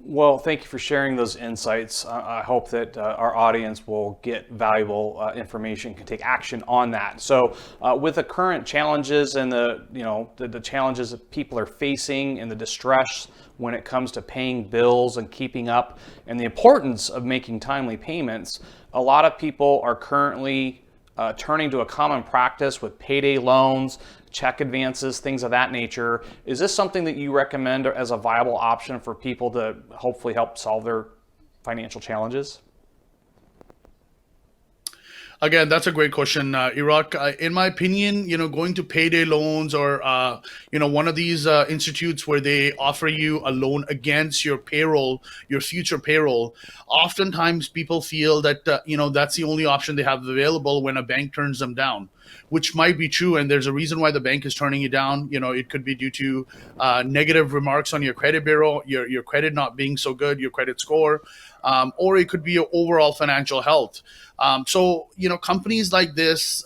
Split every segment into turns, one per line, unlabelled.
Well, thank you for sharing those insights. I hope that our audience will get valuable information, can take action on that. So, with the current challenges and the challenges that people are facing and the distress when it comes to paying bills and keeping up, and the importance of making timely payments, a lot of people are currently turning to a common practice with payday loans, check advances, things of that nature. Is this something that you recommend as a viable option for people to hopefully help solve their financial challenges?
Again, that's a great question, Iraq. In my opinion, going to payday loans or one of these institutes where they offer you a loan against your payroll, your future payroll. Oftentimes, people feel that that's the only option they have available when a bank turns them down, which might be true. And there's a reason why the bank is turning you down. It could be due to negative remarks on your credit bureau, your credit not being so good, your credit score, or it could be your overall financial health. Companies like this,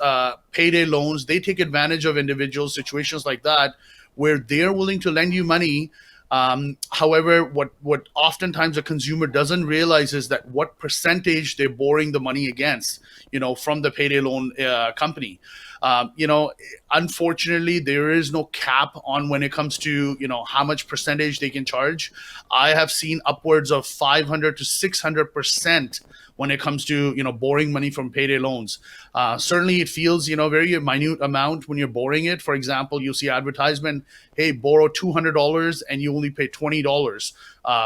payday loans, they take advantage of individual situations like that where they're willing to lend you money. However, what oftentimes a consumer doesn't realize is that what percentage they're borrowing the money against, from the payday loan company. Unfortunately, there is no cap on when it comes to, how much percentage they can charge. I have seen upwards of 500 to 600% when it comes to, borrowing money from payday loans. Certainly it feels, very minute amount when you're borrowing it. For example, you'll see advertisement, hey, borrow $200 and you only pay $20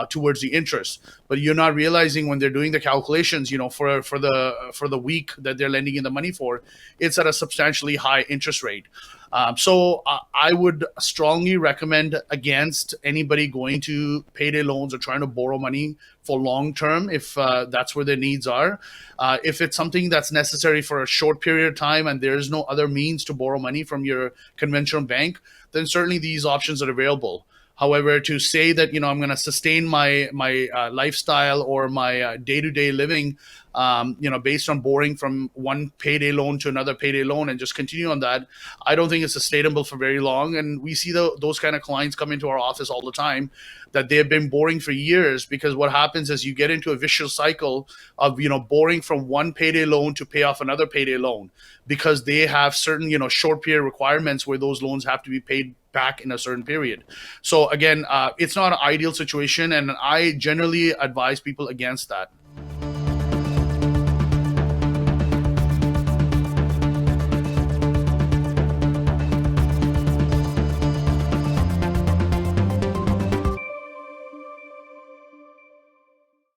towards the interest. But you're not realizing when they're doing the calculations, for the week that they're lending you the money for, it's at a substantially high interest rate. I would strongly recommend against anybody going to payday loans or trying to borrow money for long term if that's where their needs are. If it's something that's necessary for a short period of time and there's no other means to borrow money from your conventional bank, then certainly these options are available. However, to say that I'm going to sustain my lifestyle or my day-to-day living, based on borrowing from one payday loan to another payday loan and just continue on that, I don't think it's sustainable for very long. And we see those kind of clients come into our office all the time that they've been borrowing for years, because what happens is you get into a vicious cycle of borrowing from one payday loan to pay off another payday loan, because they have certain short period requirements where those loans have to be paid back in a certain period. So again, it's not an ideal situation, and I generally advise people against that.